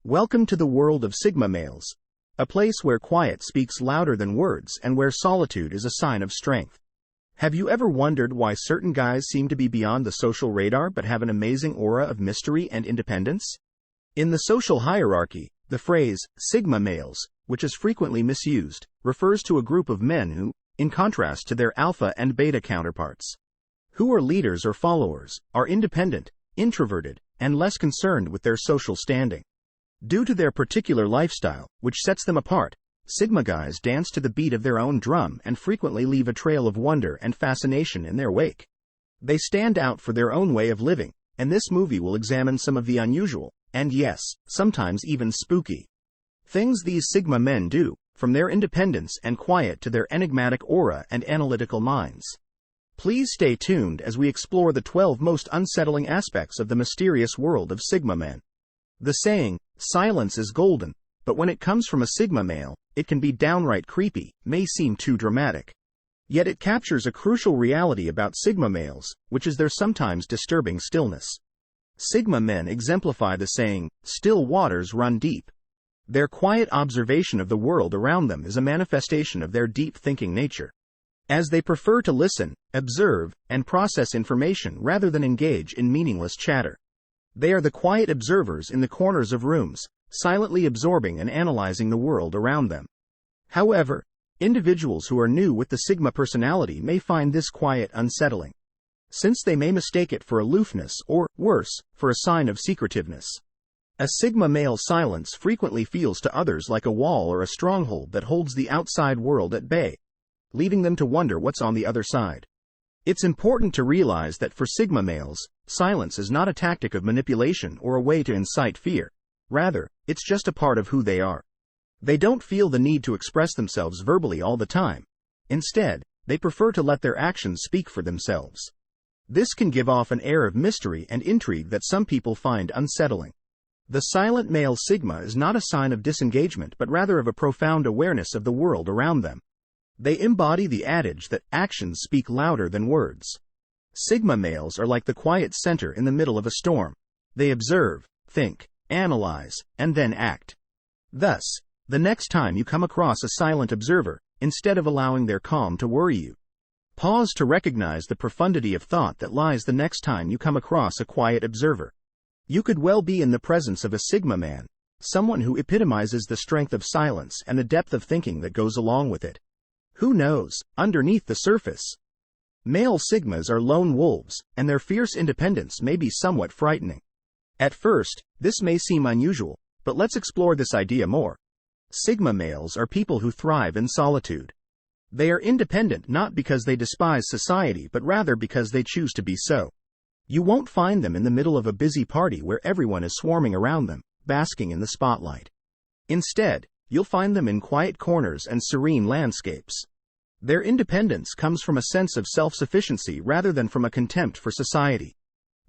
Welcome to the world of Sigma males, a place where quiet speaks louder than words and where solitude is a sign of strength. Have you ever wondered why certain guys seem to be beyond the social radar but have an amazing aura of mystery and independence? In the social hierarchy, the phrase Sigma males, which is frequently misused, refers to a group of men who, in contrast to their alpha and beta counterparts, who are leaders or followers, are independent, introverted, and less concerned with their social standing. Due to their particular lifestyle, which sets them apart, Sigma guys dance to the beat of their own drum and frequently leave a trail of wonder and fascination in their wake. They stand out for their own way of living, and this movie will examine some of the unusual, and yes, sometimes even spooky, things these Sigma men do, from their independence and quiet to their enigmatic aura and analytical minds. Please stay tuned as we explore the 12 most unsettling aspects of the mysterious world of Sigma men. The saying, silence is golden, but when it comes from a Sigma male, it can be downright creepy, may seem too dramatic. Yet it captures a crucial reality about Sigma males, which is their sometimes disturbing stillness. Sigma men exemplify the saying, still waters run deep. Their quiet observation of the world around them is a manifestation of their deep thinking nature. As they prefer to listen, observe, and process information rather than engage in meaningless chatter. They are the quiet observers in the corners of rooms, silently absorbing and analyzing the world around them. However, individuals who are new with the Sigma personality may find this quiet unsettling, since they may mistake it for aloofness or, worse, for a sign of secretiveness. A Sigma male's silence frequently feels to others like a wall or a stronghold that holds the outside world at bay, leaving them to wonder what's on the other side. It's important to realize that for Sigma males, silence is not a tactic of manipulation or a way to incite fear. Rather, it's just a part of who they are. They don't feel the need to express themselves verbally all the time. Instead, they prefer to let their actions speak for themselves. This can give off an air of mystery and intrigue that some people find unsettling. The silent male Sigma is not a sign of disengagement but rather of a profound awareness of the world around them. They embody the adage that actions speak louder than words. Sigma males are like the quiet center in the middle of a storm. They observe, think, analyze, and then act. Thus, the next time you come across a silent observer, instead of allowing their calm to worry you, pause to recognize the profundity of thought that lies the next time you come across a quiet observer. You could well be in the presence of a Sigma man, someone who epitomizes the strength of silence and the depth of thinking that goes along with it. Who knows, underneath the surface? Male Sigmas are lone wolves, and their fierce independence may be somewhat frightening. At first, this may seem unusual, but let's explore this idea more. Sigma males are people who thrive in solitude. They are independent not because they despise society but rather because they choose to be so. You won't find them in the middle of a busy party where everyone is swarming around them, basking in the spotlight. Instead, you'll find them in quiet corners and serene landscapes. Their independence comes from a sense of self-sufficiency rather than from a contempt for society.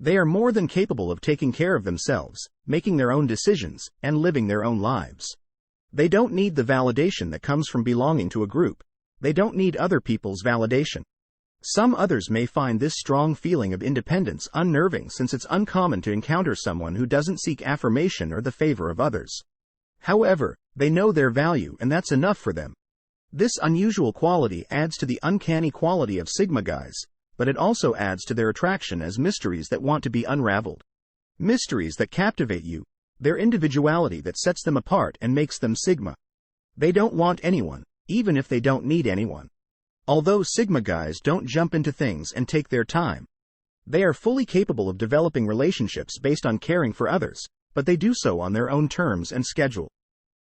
They are more than capable of taking care of themselves, making their own decisions, and living their own lives. They don't need the validation that comes from belonging to a group. They don't need other people's validation. Some others may find this strong feeling of independence unnerving since it's uncommon to encounter someone who doesn't seek affirmation or the favor of others. However, they know their value and that's enough for them. This unusual quality adds to the uncanny quality of Sigma guys, but it also adds to their attraction as mysteries that want to be unraveled. Mysteries that captivate you, their individuality that sets them apart and makes them Sigma. They don't want anyone, even if they don't need anyone. Although Sigma guys don't jump into things and take their time, they are fully capable of developing relationships based on caring for others, but they do so on their own terms and schedule.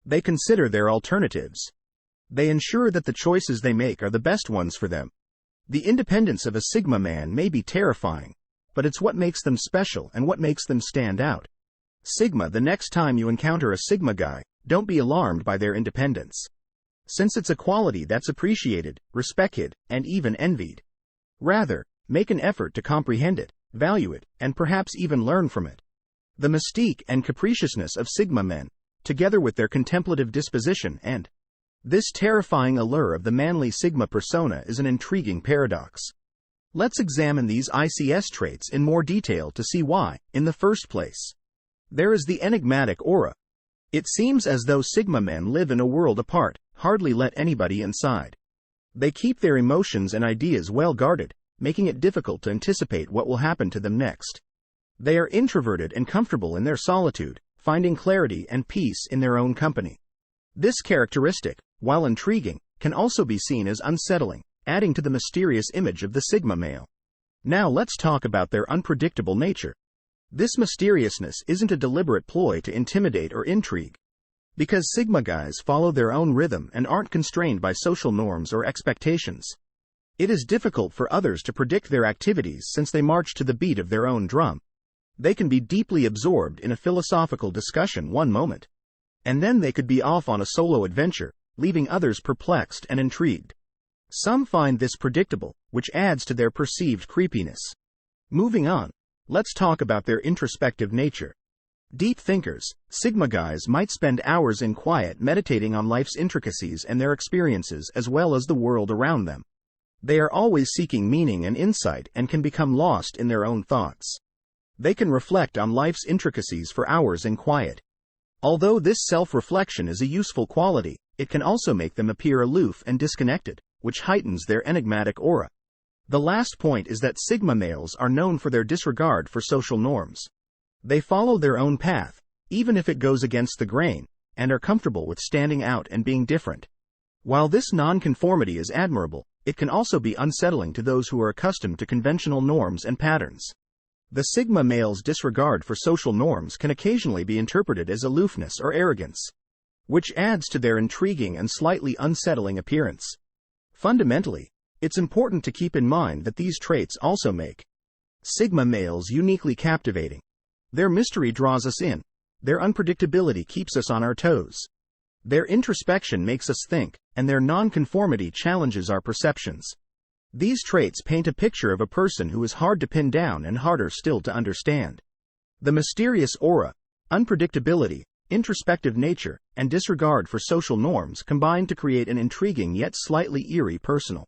They consider their alternatives. They ensure that the choices they make are the best ones for them. The independence of a Sigma man may be terrifying, but it's what makes them special and what makes them stand out. Sigma, the next time you encounter a Sigma guy, don't be alarmed by their independence, since it's a quality that's appreciated, respected, and even envied. Rather, make an effort to comprehend it, value it, and perhaps even learn from it. The mystique and capriciousness of Sigma men, together with their contemplative disposition and this terrifying allure of the manly Sigma persona is an intriguing paradox. Let's examine these ICS traits in more detail to see why, in the first place. There is the enigmatic aura. It seems as though Sigma men live in a world apart, hardly let anybody inside. They keep their emotions and ideas well guarded, making it difficult to anticipate what will happen to them next. They are introverted and comfortable in their solitude, finding clarity and peace in their own company. This characteristic, while intriguing, can also be seen as unsettling, adding to the mysterious image of the Sigma male. Now let's talk about their unpredictable nature. This mysteriousness isn't a deliberate ploy to intimidate or intrigue. Because Sigma guys follow their own rhythm and aren't constrained by social norms or expectations. It is difficult for others to predict their activities since they march to the beat of their own drum. They can be deeply absorbed in a philosophical discussion one moment, and then they could be off on a solo adventure, leaving others perplexed and intrigued. Some find this predictable, which adds to their perceived creepiness. Moving on, let's talk about their introspective nature. Deep thinkers, Sigma guys might spend hours in quiet meditating on life's intricacies and their experiences as well as the world around them. They are always seeking meaning and insight and can become lost in their own thoughts. They can reflect on life's intricacies for hours in quiet. Although this self-reflection is a useful quality, it can also make them appear aloof and disconnected, which heightens their enigmatic aura. The last point is that Sigma males are known for their disregard for social norms. They follow their own path, even if it goes against the grain, and are comfortable with standing out and being different. While this nonconformity is admirable, it can also be unsettling to those who are accustomed to conventional norms and patterns. The Sigma male's disregard for social norms can occasionally be interpreted as aloofness or arrogance, which adds to their intriguing and slightly unsettling appearance. Fundamentally, it's important to keep in mind that these traits also make Sigma males uniquely captivating. Their mystery draws us in. Their unpredictability keeps us on our toes. Their introspection makes us think, and their nonconformity challenges our perceptions. These traits paint a picture of a person who is hard to pin down and harder still to understand. The mysterious aura, unpredictability, introspective nature, and disregard for social norms combine to create an intriguing yet slightly eerie personal.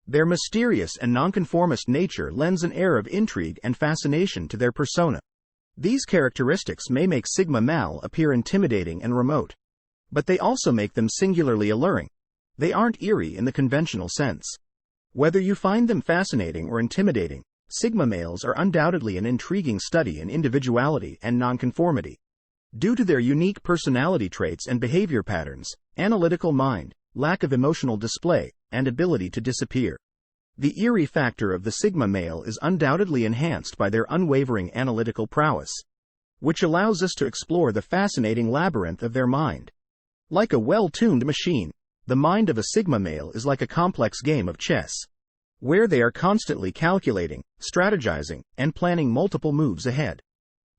Their mysterious and nonconformist nature lends an air of intrigue and fascination to their persona. These characteristics may make Sigma male appear intimidating and remote, but they also make them singularly alluring. They aren't eerie in the conventional sense. Whether you find them fascinating or intimidating, Sigma males are undoubtedly an intriguing study in individuality and nonconformity. Due to their unique personality traits and behavior patterns, analytical mind, lack of emotional display, and ability to disappear. The eerie factor of the Sigma male is undoubtedly enhanced by their unwavering analytical prowess, which allows us to explore the fascinating labyrinth of their mind. Like a well-tuned machine, the mind of a Sigma male is like a complex game of chess, where they are constantly calculating, strategizing, and planning multiple moves ahead.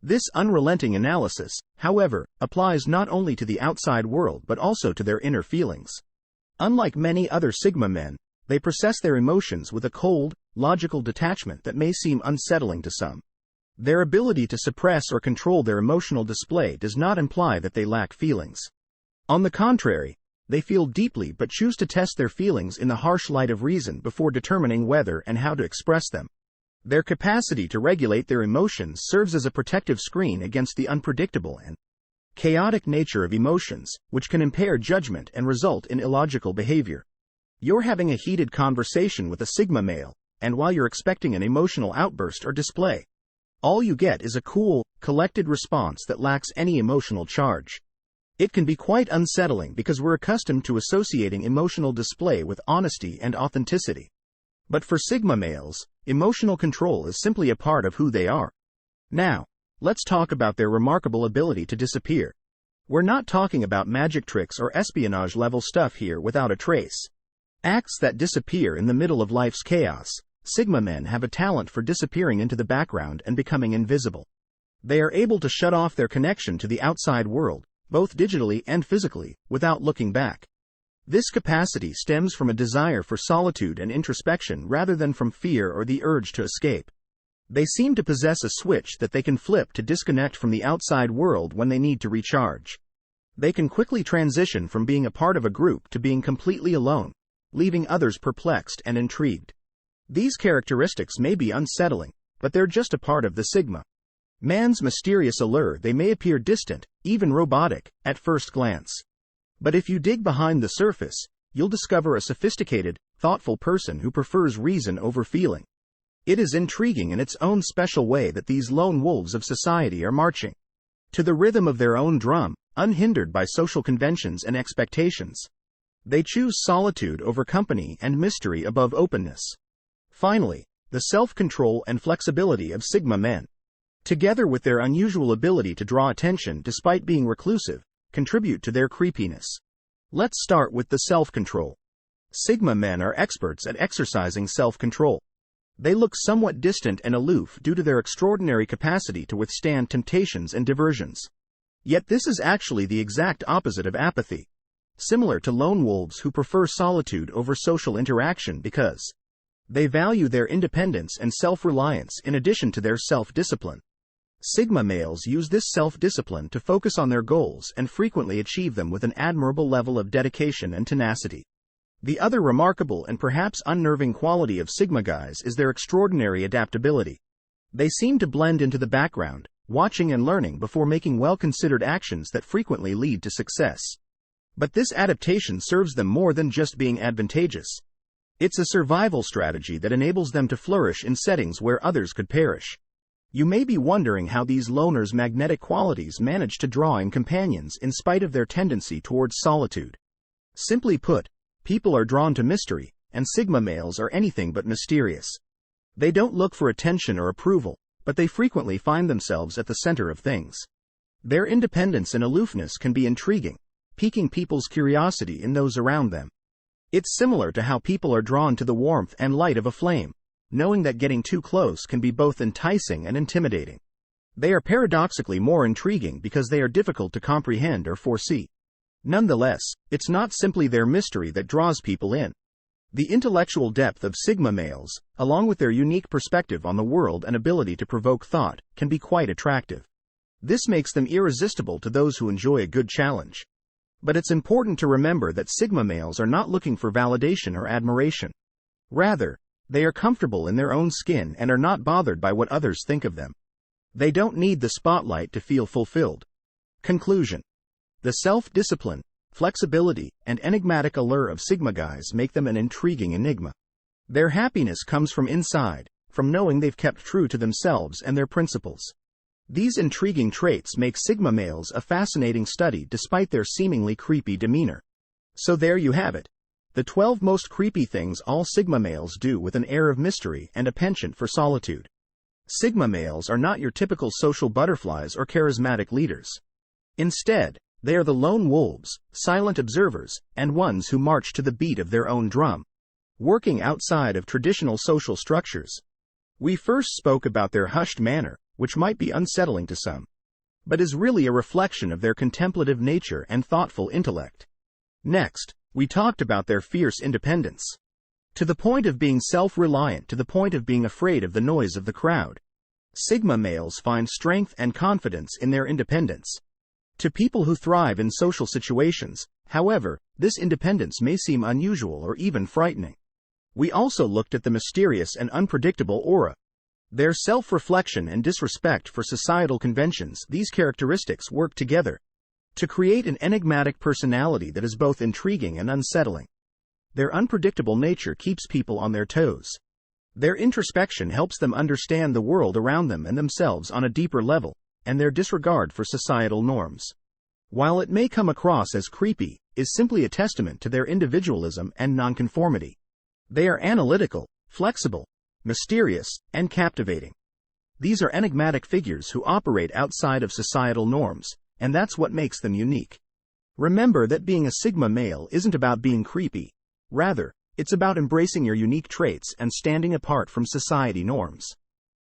This unrelenting analysis, however, applies not only to the outside world but also to their inner feelings. Unlike many other Sigma men, they process their emotions with a cold, logical detachment that may seem unsettling to some. Their ability to suppress or control their emotional display does not imply that they lack feelings. On the contrary, they feel deeply but choose to test their feelings in the harsh light of reason before determining whether and how to express them. Their capacity to regulate their emotions serves as a protective screen against the unpredictable and chaotic nature of emotions, which can impair judgment and result in illogical behavior. You're having a heated conversation with a Sigma male, and while you're expecting an emotional outburst or display, all you get is a cool, collected response that lacks any emotional charge. It can be quite unsettling because we're accustomed to associating emotional display with honesty and authenticity. But for Sigma males, emotional control is simply a part of who they are. Now, let's talk about their remarkable ability to disappear. We're not talking about magic tricks or espionage-level stuff here without a trace. Acts that disappear in the middle of life's chaos. Sigma men have a talent for disappearing into the background and becoming invisible. They are able to shut off their connection to the outside world, both digitally and physically, without looking back. This capacity stems from a desire for solitude and introspection rather than from fear or the urge to escape. They seem to possess a switch that they can flip to disconnect from the outside world when they need to recharge. They can quickly transition from being a part of a group to being completely alone, leaving others perplexed and intrigued. These characteristics may be unsettling, but they're just a part of the Sigma Man's mysterious allure, they may appear distant, even robotic, at first glance. But if you dig behind the surface, you'll discover a sophisticated, thoughtful person who prefers reason over feeling. It is intriguing in its own special way that these lone wolves of society are marching to the rhythm of their own drum, unhindered by social conventions and expectations. They choose solitude over company and mystery above openness. Finally, the self-control and flexibility of Sigma men, together with their unusual ability to draw attention despite being reclusive, contribute to their creepiness. Let's start with the self-control. Sigma men are experts at exercising self-control. They look somewhat distant and aloof due to their extraordinary capacity to withstand temptations and diversions. Yet this is actually the exact opposite of apathy. Similar to lone wolves who prefer solitude over social interaction because they value their independence and self-reliance in addition to their self-discipline. Sigma males use this self-discipline to focus on their goals and frequently achieve them with an admirable level of dedication and tenacity. The other remarkable and perhaps unnerving quality of Sigma guys is their extraordinary adaptability. They seem to blend into the background, watching and learning before making well-considered actions that frequently lead to success. But this adaptation serves them more than just being advantageous. It's a survival strategy that enables them to flourish in settings where others could perish. You may be wondering how these loners' magnetic qualities manage to draw in companions in spite of their tendency towards solitude. Simply put, people are drawn to mystery, and Sigma males are anything but mysterious. They don't look for attention or approval, but they frequently find themselves at the center of things. Their independence and aloofness can be intriguing, piquing people's curiosity in those around them. It's similar to how people are drawn to the warmth and light of a flame, knowing that getting too close can be both enticing and intimidating. They are paradoxically more intriguing because they are difficult to comprehend or foresee. Nonetheless, it's not simply their mystery that draws people in. The intellectual depth of Sigma males, along with their unique perspective on the world and ability to provoke thought, can be quite attractive. This makes them irresistible to those who enjoy a good challenge. But it's important to remember that Sigma males are not looking for validation or admiration. Rather, they are comfortable in their own skin and are not bothered by what others think of them. They don't need the spotlight to feel fulfilled. Conclusion. The self-discipline, flexibility, and enigmatic allure of Sigma guys make them an intriguing enigma. Their happiness comes from inside, from knowing they've kept true to themselves and their principles. These intriguing traits make Sigma males a fascinating study despite their seemingly creepy demeanor. So there you have it. The 12 most creepy things all Sigma males do with an air of mystery and a penchant for solitude. Sigma males are not your typical social butterflies or charismatic leaders. Instead, they are the lone wolves, silent observers, and ones who march to the beat of their own drum, working outside of traditional social structures. We first spoke about their hushed manner, which might be unsettling to some, but is really a reflection of their contemplative nature and thoughtful intellect. Next, we talked about their fierce independence. To the point of being self-reliant, to the point of being afraid of the noise of the crowd. Sigma males find strength and confidence in their independence. To people who thrive in social situations, however, this independence may seem unusual or even frightening. We also looked at the mysterious and unpredictable aura. Their self-reflection and disrespect for societal conventions, these characteristics work together to create an enigmatic personality that is both intriguing and unsettling. Their unpredictable nature keeps people on their toes. Their introspection helps them understand the world around them and themselves on a deeper level, and their disregard for societal norms, while it may come across as creepy, is simply a testament to their individualism and nonconformity. They are analytical, flexible, mysterious, and captivating. These are enigmatic figures who operate outside of societal norms, and that's what makes them unique. Remember that being a Sigma male isn't about being creepy. Rather, it's about embracing your unique traits and standing apart from society norms.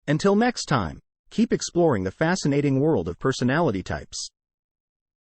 Until next time, keep exploring the fascinating world of personality types.